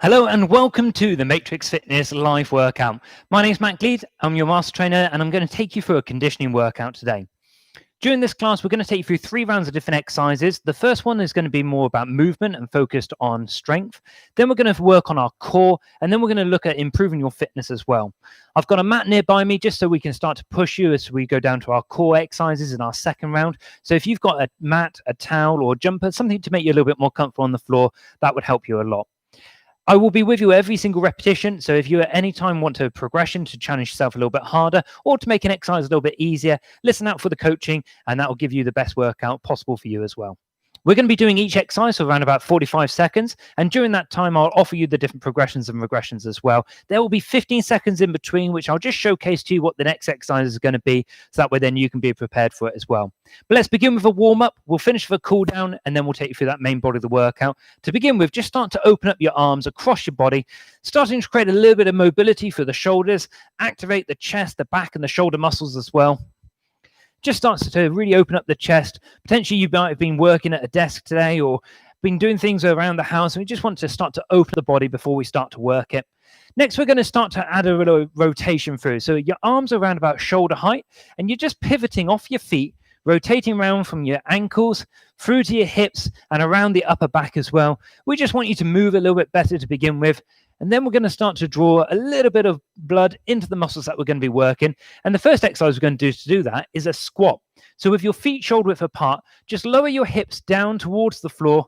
Hello and welcome to the Matrix Fitness live workout. My name is Matt Gleed. I'm your master trainer and I'm going to take you through a conditioning workout today. During this class, we're going to take you through 3 rounds of different exercises. The first one is going to be more about movement and focused on strength. Then we're going to work on our core, and then we're going to look at improving your fitness as well. I've got a mat nearby me just so we can start to push you as we go down to our core exercises in our second round. So if you've got a mat, a towel or a jumper, something to make you a little bit more comfortable on the floor, that would help you a lot. I will be with you every single repetition, so if you at any time want a progression to challenge yourself a little bit harder or to make an exercise a little bit easier, listen out for the coaching and that will give you the best workout possible for you as well. We're going to be doing each exercise for around about 45 seconds, and during that time I'll offer you the different progressions and regressions as well. There will be 15 seconds in between, which I'll just showcase to you what the next exercise is going to be, so that way then you can be prepared for it as well. But let's begin with a warm-up. We'll finish with a cool-down, and then we'll take you through that main body of the workout. To begin with, just start to open up your arms across your body, starting to create a little bit of mobility through the shoulders, activate the chest, the back, and the shoulder muscles as well. Just starts to really open up the chest. Potentially you might have been working at a desk today or been doing things around the house, and we just want to start to open the body before we start to work it. Next, we're going to start to add a little rotation through. So your arms are around about shoulder height, and you're just pivoting off your feet, rotating around from your ankles through to your hips and around the upper back as well. We just want you to move a little bit better to begin with. And then we're going to start to draw a little bit of blood into the muscles that we're going to be working. And the first exercise we're going to do that is a squat. So with your feet shoulder width apart, just lower your hips down towards the floor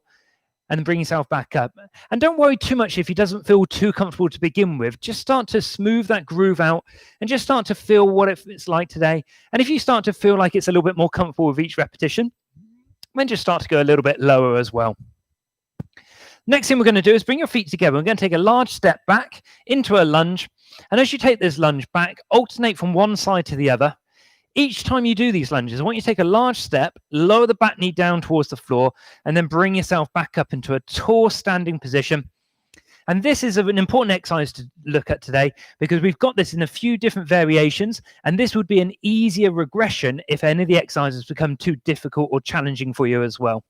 and bring yourself back up. And don't worry too much if it doesn't feel too comfortable to begin with. Just start to smooth that groove out and just start to feel what it's like today. And if you start to feel like it's a little bit more comfortable with each repetition, then just start to go a little bit lower as well. Next thing we're going to do is bring your feet together. We're going to take a large step back into a lunge. And as you take this lunge back, alternate from one side to the other. Each time you do these lunges, I want you to take a large step, lower the back knee down towards the floor, and then bring yourself back up into a tall standing position. And this is an important exercise to look at today because we've got this in a few different variations, and this would be an easier regression if any of the exercises become too difficult or challenging for you as well.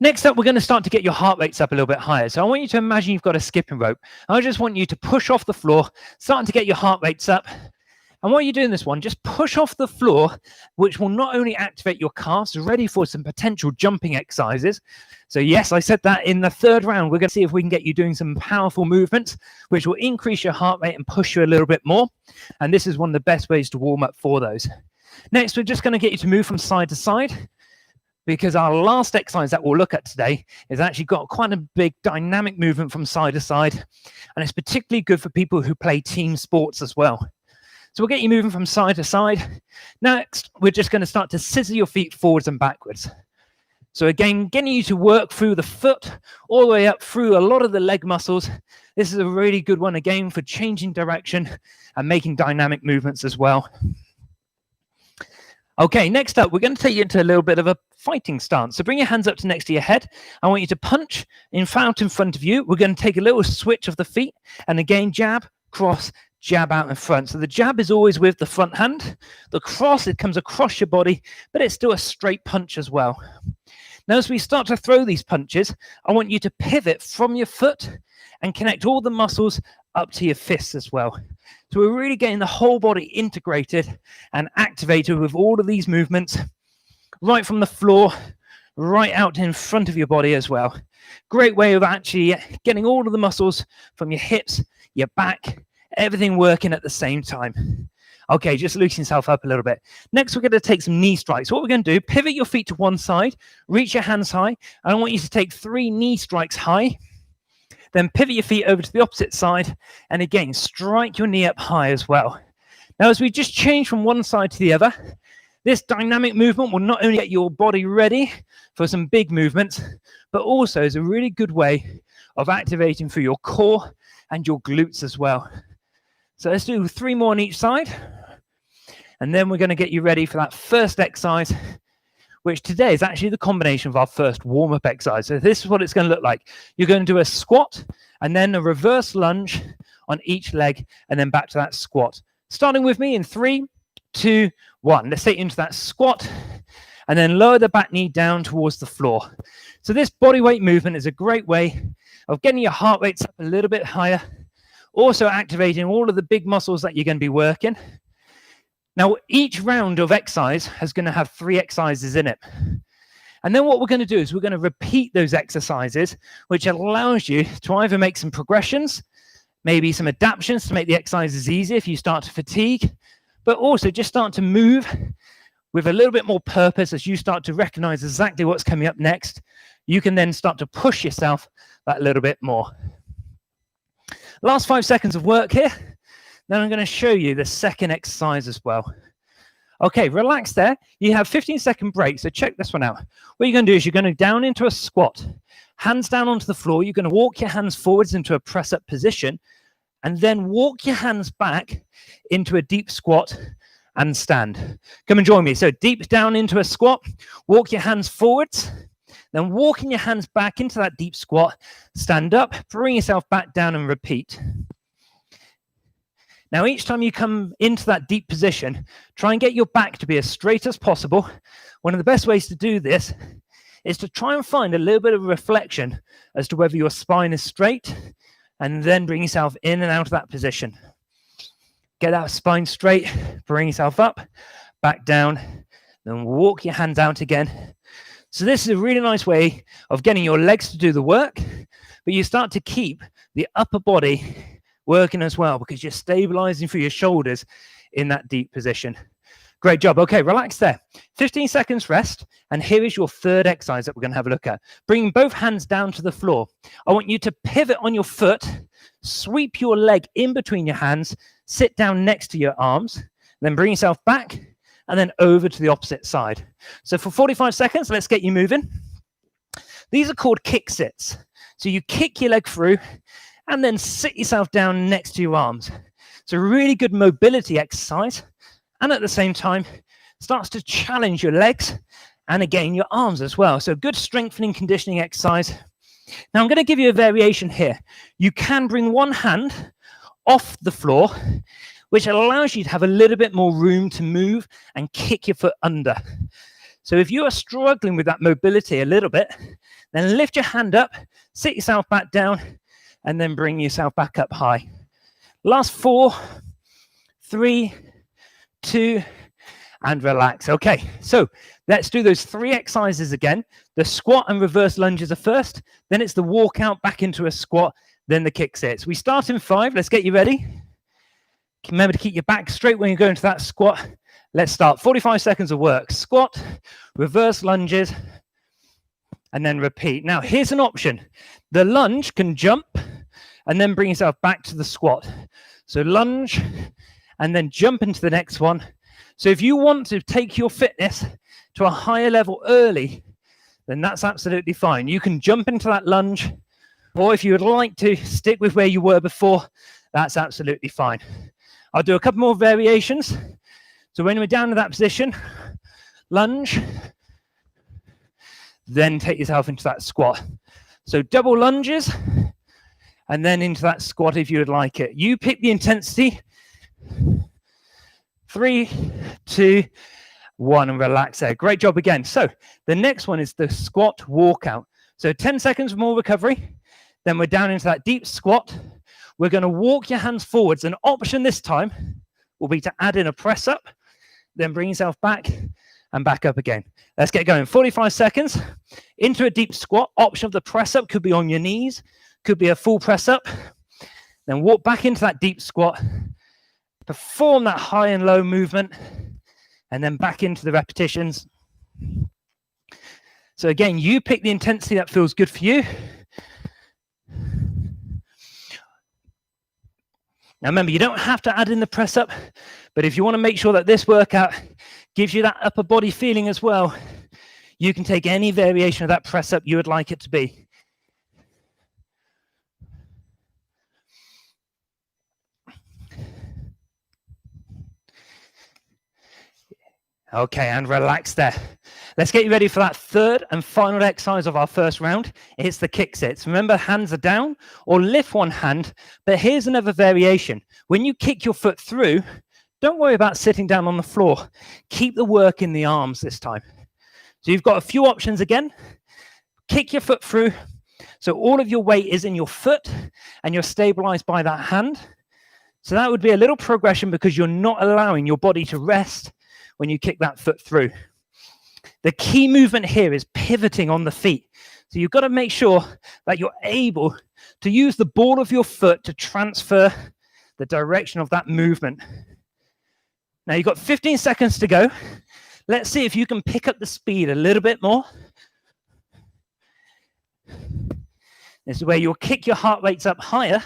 Next up, we're going to start to get your heart rates up a little bit higher. So I want you to imagine you've got a skipping rope. I just want you to push off the floor, starting to get your heart rates up. And while you're doing this one, just push off the floor, which will not only activate your calves, ready for some potential jumping exercises. So yes, I said that in the third round, we're going to see if we can get you doing some powerful movements, which will increase your heart rate and push you a little bit more. And this is one of the best ways to warm up for those. Next, we're just going to get you to move from side to side, because our last exercise that we'll look at today is actually got quite a big dynamic movement from side to side. And it's particularly good for people who play team sports as well. So we'll get you moving from side to side. Next, we're just going to start to scissor your feet forwards and backwards. So again, getting you to work through the foot, all the way up through a lot of the leg muscles. This is a really good one, again, for changing direction and making dynamic movements as well. Okay, next up, we're going to take you into a little bit of a fighting stance. So bring your hands up to next to your head. I want you to punch in front of you. We're going to take a little switch of the feet. And again, jab, cross, jab out in front. So the jab is always with the front hand. The cross, it comes across your body, but it's still a straight punch as well. Now, as we start to throw these punches, I want you to pivot from your foot and connect all the muscles up to your fists as well. So we're really getting the whole body integrated and activated with all of these movements, right from the floor, right out in front of your body as well. Great way of actually getting all of the muscles from your hips, your back, everything working at the same time. Okay, just loosen yourself up a little bit. Next, we're going to take some knee strikes. What we're going to do, pivot your feet to one side, reach your hands high, and I want you to take 3 knee strikes high. Then pivot your feet over to the opposite side, and again, strike your knee up high as well. Now, as we just change from one side to the other, this dynamic movement will not only get your body ready for some big movements, but also is a really good way of activating through your core and your glutes as well. So let's do 3 more on each side, and then we're going to get you ready for that first exercise, which today is actually the combination of our first warm-up exercise. So this is what it's going to look like. You're going to do a squat and then a reverse lunge on each leg and then back to that squat. Starting with me in 3, 2, 1. Let's take you into that squat and then lower the back knee down towards the floor. So this body weight movement is a great way of getting your heart rates up a little bit higher, also activating all of the big muscles that you're going to be working. Now, each round of exercise is going to have 3 exercises in it. And then what we're going to do is we're going to repeat those exercises, which allows you to either make some progressions, maybe some adaptations to make the exercises easier if you start to fatigue, but also just start to move with a little bit more purpose as you start to recognize exactly what's coming up next. You can then start to push yourself that little bit more. Last 5 seconds of work here. Then I'm going to show you the second exercise as well. Okay, relax there. You have 15-second break, so check this one out. What you're going to do is you're going to down into a squat. Hands down onto the floor. You're going to walk your hands forwards into a press-up position, and then walk your hands back into a deep squat and stand. Come and join me. So deep down into a squat, walk your hands forwards, then walking your hands back into that deep squat, stand up, bring yourself back down and repeat. Now, each time you come into that deep position, try and get your back to be as straight as possible. One of the best ways to do this is to try and find a little bit of reflection as to whether your spine is straight, and then bring yourself in and out of that position. Get that spine straight, bring yourself up, back down, then walk your hands out again. So this is a really nice way of getting your legs to do the work, but you start to keep the upper body working as well because you're stabilizing through your shoulders in that deep position. Great job. Okay, relax there. 15 seconds rest, and here is your third exercise that we're going to have a look at. Bring both hands down to the floor. I want you to pivot on your foot, sweep your leg in between your hands, sit down next to your arms, then bring yourself back, and then over to the opposite side. So for 45 seconds, let's get you moving. These are called kick sits. So you kick your leg through, and then sit yourself down next to your arms. It's a really good mobility exercise, and at the same time, starts to challenge your legs and again your arms as well. So good strengthening, conditioning exercise. Now I'm going to give you a variation here. You can bring one hand off the floor, which allows you to have a little bit more room to move and kick your foot under. So if you are struggling with that mobility a little bit, then lift your hand up, sit yourself back down, and then bring yourself back up high. Last 4, 3, 2, and relax. Okay, so let's do those 3 exercises again. The squat and reverse lunges are first, then it's the walk out back into a squat, then the kick sits. We start in 5. Let's get you ready. Remember to keep your back straight when you go into that squat. Let's start. 45 seconds of work. Squat, reverse lunges, and then repeat. Now, here's an option. The lunge can jump and then bring yourself back to the squat. So lunge and then jump into the next one. So if you want to take your fitness to a higher level early, then that's absolutely fine. You can jump into that lunge, or if you would like to stick with where you were before, that's absolutely fine. I'll do a couple more variations. So when we're down to that position, lunge, then take yourself into that squat. So double lunges, and then into that squat if you would like it. You pick the intensity. 3, 2, 1, and relax there. Great job again. So the next one is the squat walkout. So 10 seconds more recovery. Then we're down into that deep squat. We're going to walk your hands forwards. An option this time will be to add in a press up, then bring yourself back and back up again. Let's get going. 45 seconds into a deep squat. Option of the press up could be on your knees, could be a full press up. Then walk back into that deep squat. Perform that high and low movement, and then back into the repetitions. So again, you pick the intensity that feels good for you. Now remember, you don't have to add in the press up, but if you want to make sure that this workout gives you that upper body feeling as well, you can take any variation of that press up you would like it to be. Okay, and relax there. Let's get you ready for that third and final exercise of our first round. It's the kick sits. Remember, hands are down or lift one hand, but here's another variation. When you kick your foot through, don't worry about sitting down on the floor. Keep the work in the arms this time. So you've got a few options again. Kick your foot through. So all of your weight is in your foot and you're stabilized by that hand. So that would be a little progression because you're not allowing your body to rest when you kick that foot through. The key movement here is pivoting on the feet. So you've got to make sure that you're able to use the ball of your foot to transfer the direction of that movement. Now you've got 15 seconds to go. Let's see if you can pick up the speed a little bit more. This is where you'll kick your heart rates up higher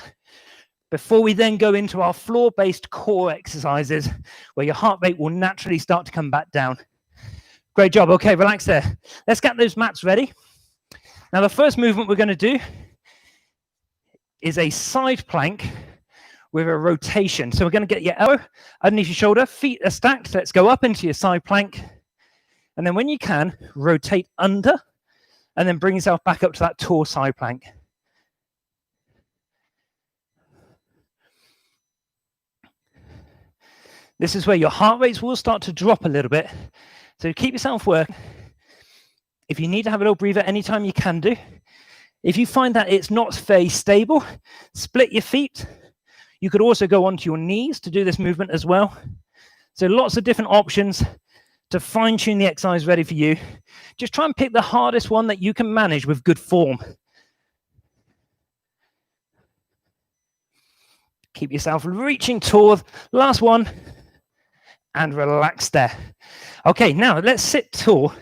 before we then go into our floor-based core exercises where your heart rate will naturally start to come back down. Great job. Okay, relax there. Let's get those mats ready. Now, the first movement we're going to do is a side plank with a rotation. So we're going to get your elbow underneath your shoulder, feet are stacked. Let's go up into your side plank. And then when you can, rotate under and then bring yourself back up to that tall side plank. This is where your heart rates will start to drop a little bit. So keep yourself working. If you need to have a little breather anytime, you can do. If you find that it's not very stable, split your feet. You could also go onto your knees to do this movement as well. So lots of different options to fine-tune the exercise ready for you. Just try and pick the hardest one that you can manage with good form. Keep yourself reaching toward. Last one. And relax there. Okay, now let's sit tall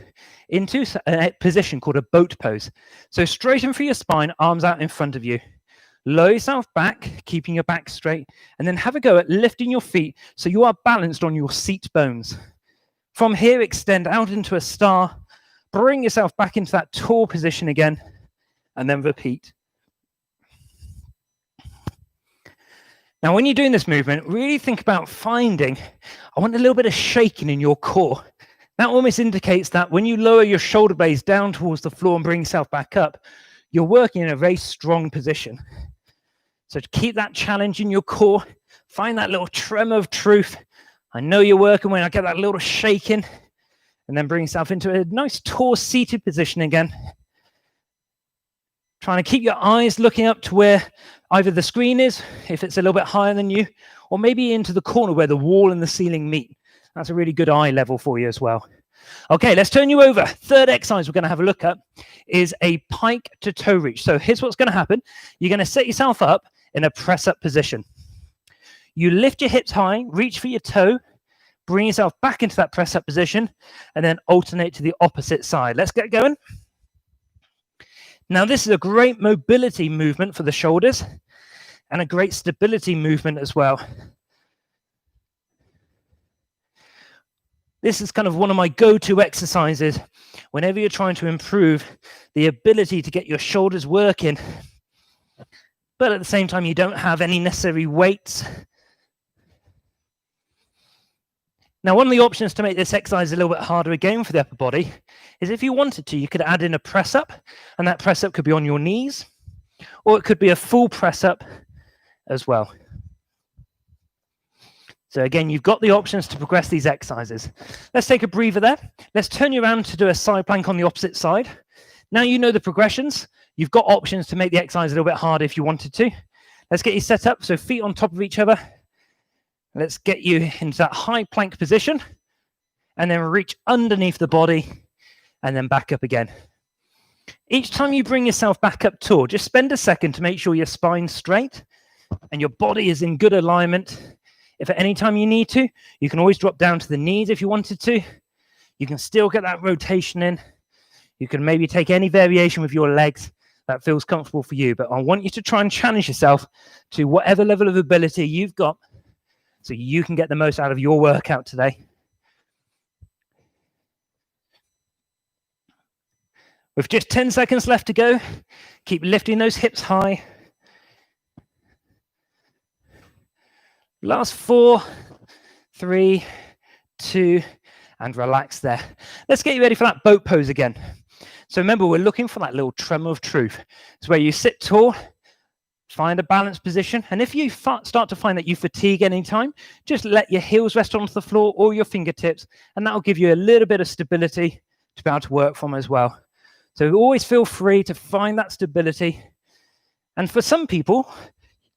into a position called a boat pose. So straighten through your spine, arms out in front of you. Lower yourself back, keeping your back straight, and then have a go at lifting your feet so you are balanced on your seat bones. From here, extend out into a star, bring yourself back into that tall position again, and then repeat. Now, when you're doing this movement, really think about finding, I want a little bit of shaking in your core. That almost indicates that when you lower your shoulder blades down towards the floor and bring yourself back up, you're working in a very strong position. So to keep that challenge in your core, find that little tremor of truth. I know you're working when I get that little shaking, and then bring yourself into a nice tall seated position again. Trying to keep your eyes looking up to where either the screen is, if it's a little bit higher than you, or maybe into the corner where the wall and the ceiling meet. That's a really good eye level for you as well. Okay, let's turn you over. Third exercise we're going to have a look at is a pike to toe reach. So here's what's going to happen. You're going to set yourself up in a press-up position. You lift your hips high, reach for your toe, bring yourself back into that press-up position, and then alternate to the opposite side. Let's get going. Now, this is a great mobility movement for the shoulders and a great stability movement as well. This is kind of one of my go-to exercises whenever you're trying to improve the ability to get your shoulders working, but at the same time, you don't have any necessary weights. Now, one of the options to make this exercise a little bit harder again for the upper body is if you wanted to, you could add in a press-up, and that press-up could be on your knees, or it could be a full press-up as well. So again, you've got the options to progress these exercises. Let's take a breather there. Let's turn you around to do a side plank on the opposite side. Now you know the progressions. You've got options to make the exercise a little bit harder if you wanted to. Let's get you set up, so feet on top of each other. Let's get you into that high plank position and then reach underneath the body and then back up again. Each time you bring yourself back up tall, just spend a second to make sure your spine's straight and your body is in good alignment. If at any time you need to, you can always drop down to the knees if you wanted to. You can still get that rotation in. You can maybe take any variation with your legs that feels comfortable for you. But I want you to try and challenge yourself to whatever level of ability you've got so you can get the most out of your workout today. With just 10 seconds left to go, keep lifting those hips high. Last 4, 3, 2, and relax there. Let's get you ready for that boat pose again. So remember, we're looking for that little tremor of truth. It's where you sit tall, find a balanced position, and if you start to find that you fatigue anytime, just let your heels rest onto the floor or your fingertips, and that'll give you a little bit of stability to be able to work from as well. So always feel free to find that stability. And for some people,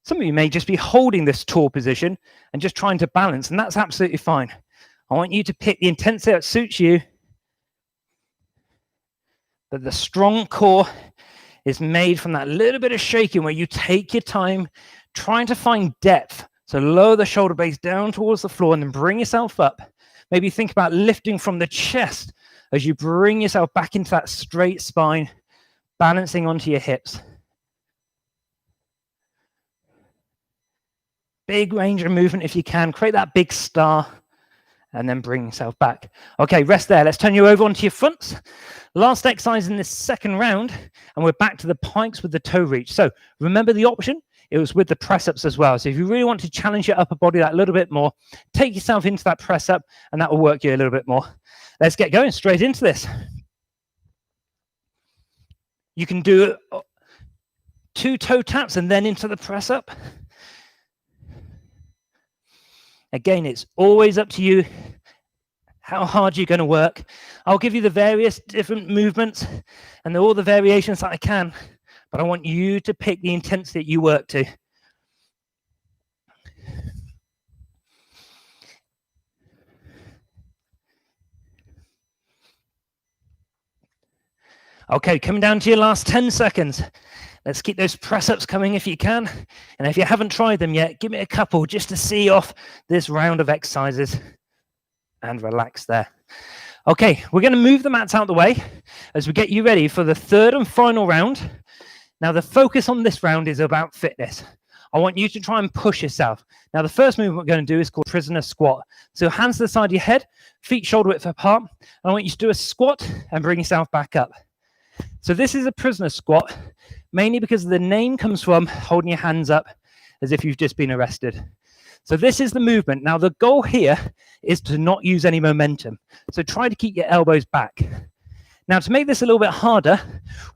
some of you may just be holding this tall position and just trying to balance, and that's absolutely fine. I want you to pick the intensity that suits you, but the strong core is made from that little bit of shaking where you take your time trying to find depth. So lower the shoulder blades down towards the floor and then bring yourself up. Maybe think about lifting from the chest as you bring yourself back into that straight spine, balancing onto your hips. Big range of movement if you can. Create that big star and then bring yourself back. Okay, rest there. Let's turn you over onto your fronts. Last exercise in this second round, and we're back to the pikes with the toe reach. So remember the option? It was with the press-ups as well. So if you really want to challenge your upper body that little bit more, take yourself into that press-up, and that will work you a little bit more. Let's get going straight into this. You can do 2 toe taps and then into the press-up. Again, it's always up to you how hard you're going to work. I'll give you the various different movements and all the variations that I can, but I want you to pick the intensity that you work to. Okay, coming down to your last 10 seconds. Let's keep those press-ups coming if you can. And if you haven't tried them yet, give me a couple just to see off this round of exercises. And relax there. Okay, we're going to move the mats out of the way as we get you ready for the third and final round. Now, the focus on this round is about fitness. I want you to try and push yourself. Now, the first movement we're going to do is called prisoner squat. So hands to the side of your head, feet shoulder width apart. And I want you to do a squat and bring yourself back up. So this is a prisoner squat, mainly because the name comes from holding your hands up as if you've just been arrested. So this is the movement. Now, the goal here is to not use any momentum. So try to keep your elbows back. Now, to make this a little bit harder,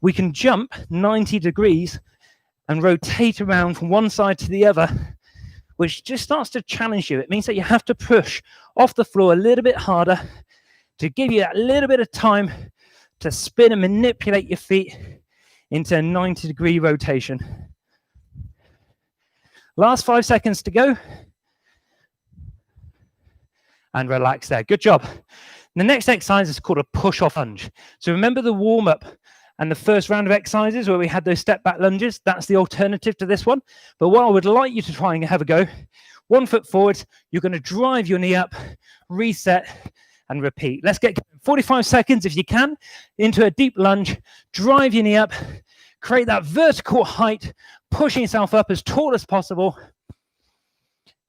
we can jump 90 degrees and rotate around from one side to the other, which just starts to challenge you. It means that you have to push off the floor a little bit harder to give you that little bit of time to spin and manipulate your feet into a 90-degree rotation. Last 5 seconds to go. And relax there. Good job. The next exercise is called a push-off lunge. So remember the warm-up and the first round of exercises where we had those step-back lunges? That's the alternative to this one. But what I would like you to try and have a go, 1 foot forward, you're going to drive your knee up, reset, and repeat. Let's get 45 seconds if you can into a deep lunge. Drive your knee up, create that vertical height, pushing yourself up as tall as possible.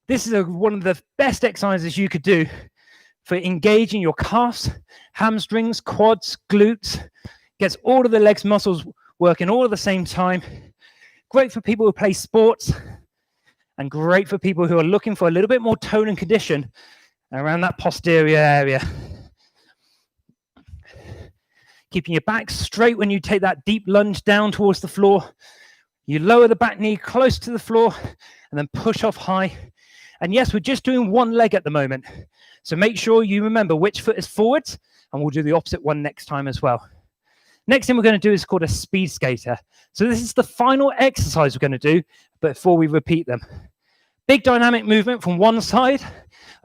This is one of the best exercises you could do for engaging your calves, hamstrings, quads, glutes. Gets all of the legs muscles working all at the same time. Great for people who play sports and great for people who are looking for a little bit more tone and condition around that posterior area. Keeping your back straight when you take that deep lunge down towards the floor. You lower the back knee close to the floor and then push off high. And yes, we're just doing one leg at the moment. So make sure you remember which foot is forwards, and we'll do the opposite one next time as well. Next thing we're going to do is called a speed skater. So this is the final exercise we're going to do before we repeat them. Big dynamic movement from one side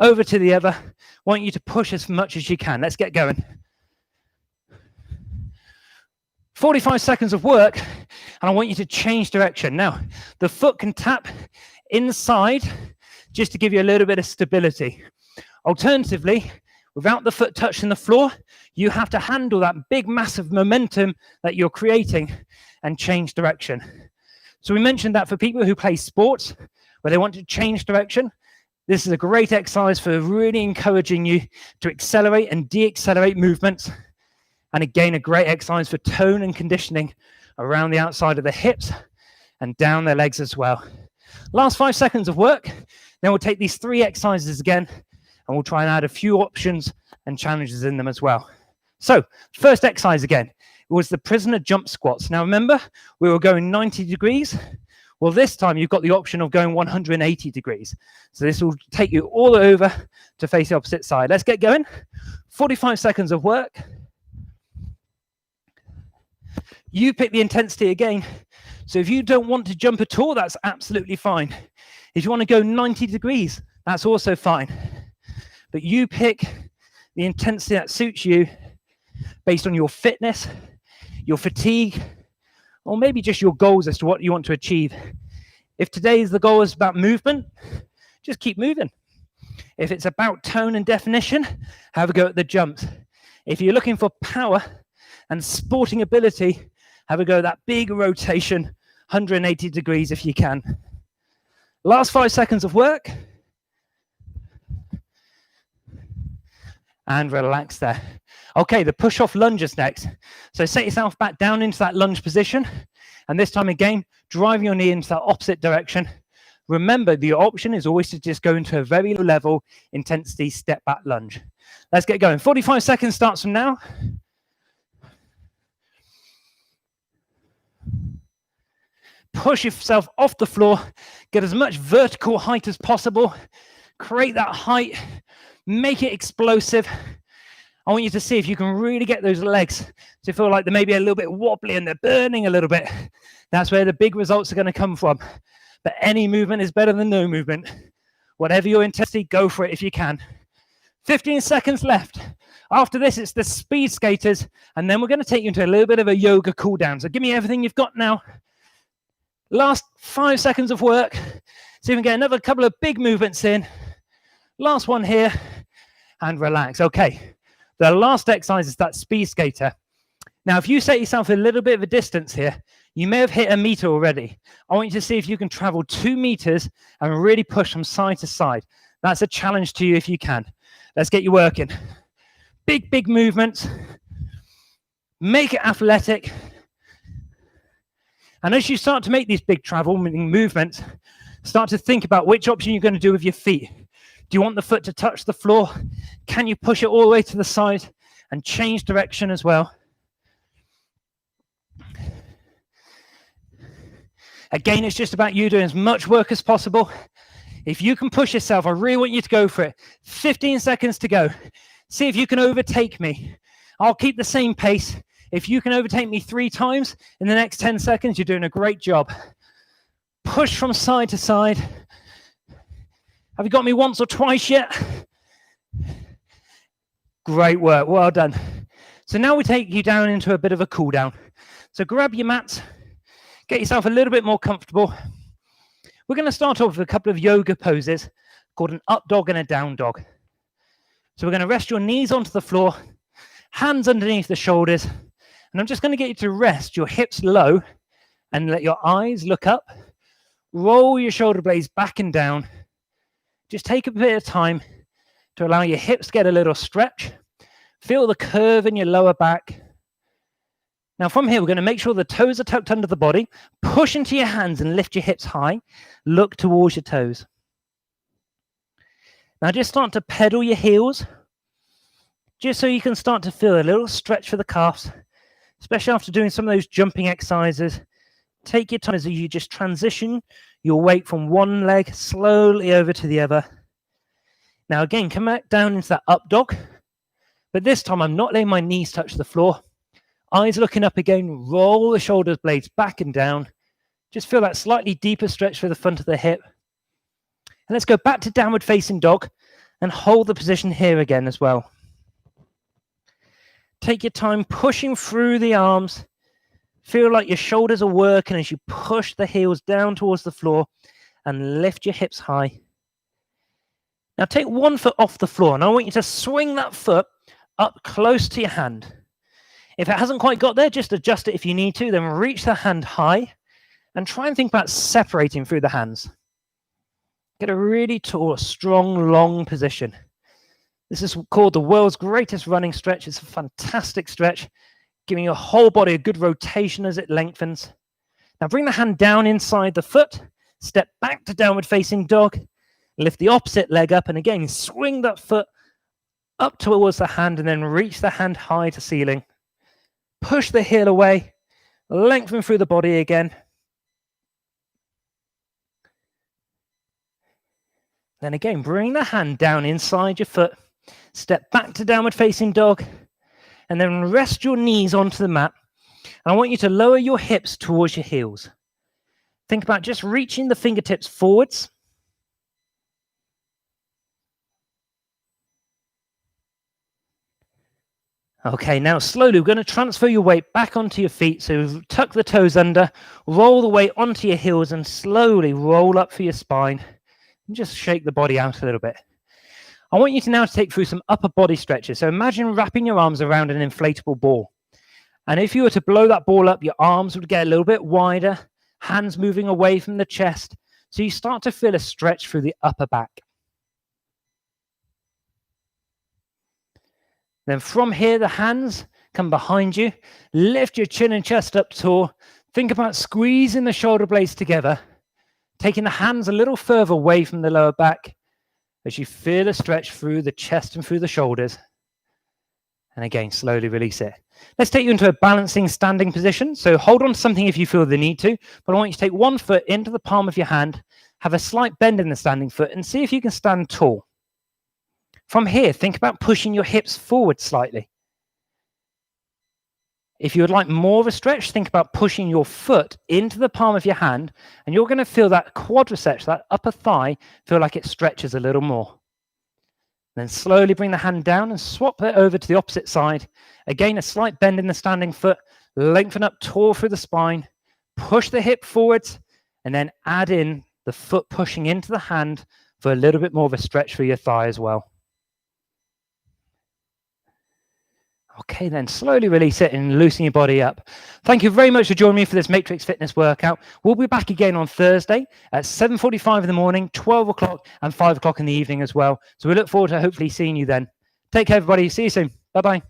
over to the other. I want you to push as much as you can. Let's get going. 45 seconds of work, and I want you to change direction. Now, the foot can tap inside just to give you a little bit of stability. Alternatively, without the foot touching the floor, you have to handle that big, massive momentum that you're creating and change direction. So we mentioned that for people who play sports, where they want to change direction, this is a great exercise for really encouraging you to accelerate and de-accelerate movements. And again, a great exercise for tone and conditioning around the outside of the hips and down their legs as well. Last 5 seconds of work. Then we'll take these 3 exercises again, and we'll try and add a few options and challenges in them as well. So, first exercise again was the prisoner jump squats. Now remember, we were going 90 degrees. Well, this time you've got the option of going 180 degrees. So this will take you all over to face the opposite side. Let's get going. 45 seconds of work. You pick the intensity again. So if you don't want to jump at all, that's absolutely fine. If you want to go 90 degrees, that's also fine. But you pick the intensity that suits you based on your fitness, your fatigue, or maybe just your goals as to what you want to achieve. If today's the goal is about movement, just keep moving. If it's about tone and definition, have a go at the jumps. If you're looking for power and sporting ability, have a go at that big rotation, 180 degrees if you can. Last 5 seconds of work. And relax there. Okay, the push-off lunges next. So set yourself back down into that lunge position. And this time again, drive your knee into that opposite direction. Remember, the option is always to just go into a very low level intensity step back lunge. Let's get going. 45 seconds starts from now. Push yourself off the floor. Get as much vertical height as possible. Create that height. Make it explosive. I want you to see if you can really get those legs to feel like they're maybe a little bit wobbly and they're burning a little bit. That's where the big results are going to come from. But any movement is better than no movement. Whatever your intensity, go for it if you can. 15 seconds left. After this, it's the speed skaters, and then we're going to take you into a little bit of a yoga cool down. So give me everything you've got now. Last 5 seconds of work. So you can get another couple of big movements in. Last one here, and relax. Okay, the last exercise is that speed skater. Now, if you set yourself a little bit of a distance here, you may have hit a meter already. I want you to see if you can travel 2 meters and really push from side to side. That's a challenge to you if you can. Let's get you working. Big, big movements. Make it athletic. And as you start to make these big travel movements, start to think about which option you're going to do with your feet. Do you want the foot to touch the floor? Can you push it all the way to the side and change direction as well? Again, it's just about you doing as much work as possible. If you can push yourself, I really want you to go for it. 15 seconds to go. See if you can overtake me. I'll keep the same pace. If you can overtake me 3 times in the next 10 seconds, you're doing a great job. Push from side to side. Have you got me once or twice yet? Great work. Well done. So now we take you down into a bit of a cool down. So grab your mats. Get yourself a little bit more comfortable. We're going to start off with a couple of yoga poses called an up dog and a down dog. So we're going to rest your knees onto the floor, hands underneath the shoulders, and I'm just going to get you to rest your hips low and let your eyes look up. Roll your shoulder blades back and down. Just take a bit of time to allow your hips to get a little stretch. Feel the curve in your lower back. Now from here, we're going to make sure the toes are tucked under the body. Push into your hands and lift your hips high. Look towards your toes. Now just start to pedal your heels, just so you can start to feel a little stretch for the calves, especially after doing some of those jumping exercises. Take your time as you just transition your weight from one leg slowly over to the other. Now again, come back down into that up dog, but this time I'm not letting my knees touch the floor. Eyes looking up again, roll the shoulder blades back and down. Just feel that slightly deeper stretch through the front of the hip. And let's go back to downward facing dog and hold the position here again as well. Take your time pushing through the arms. Feel like your shoulders are working as you push the heels down towards the floor and lift your hips high. Now take one foot off the floor and I want you to swing that foot up close to your hand. If it hasn't quite got there, just adjust it if you need to, then reach the hand high and try and think about separating through the hands. Get a really tall, strong, long position. This is called the world's greatest running stretch. It's a fantastic stretch, giving your whole body a good rotation as it lengthens. Now bring the hand down inside the foot, step back to downward facing dog, lift the opposite leg up, and again, swing that foot up towards the hand and then reach the hand high to ceiling. Push the heel away, lengthen through the body again. Then again, bring the hand down inside your foot, step back to downward facing dog, and then rest your knees onto the mat And I want you to lower your hips towards your heels. Think about just reaching the fingertips forwards. Okay, now slowly we're going to transfer your weight back onto your feet. So tuck the toes under, roll the weight onto your heels, and slowly roll up for your spine. And just shake the body out a little bit. I want you to now take through some upper body stretches. So imagine wrapping your arms around an inflatable ball. And if you were to blow that ball up, your arms would get a little bit wider, hands moving away from the chest. So you start to feel a stretch through the upper back. Then from here, the hands come behind you. Lift your chin and chest up tall. Think about squeezing the shoulder blades together, taking the hands a little further away from the lower back as you feel a stretch through the chest and through the shoulders. And again, slowly release it. Let's take you into a balancing standing position. So hold on to something if you feel the need to, but I want you to take one foot into the palm of your hand, have a slight bend in the standing foot, and see if you can stand tall. From here, think about pushing your hips forward slightly. If you would like more of a stretch, think about pushing your foot into the palm of your hand, and you're going to feel that quadriceps, that upper thigh, feel like it stretches a little more. Then slowly bring the hand down and swap it over to the opposite side. Again, a slight bend in the standing foot, lengthen up tall through the spine, push the hip forwards, and then add in the foot pushing into the hand for a little bit more of a stretch for your thigh as well. Okay, then slowly release it and loosen your body up. Thank you very much for joining me for this Matrix Fitness workout. We'll be back again on Thursday at 7:45 in the morning, 12 o'clock and 5 o'clock in the evening as well. So we look forward to hopefully seeing you then. Take care, everybody. See you soon. Bye-bye.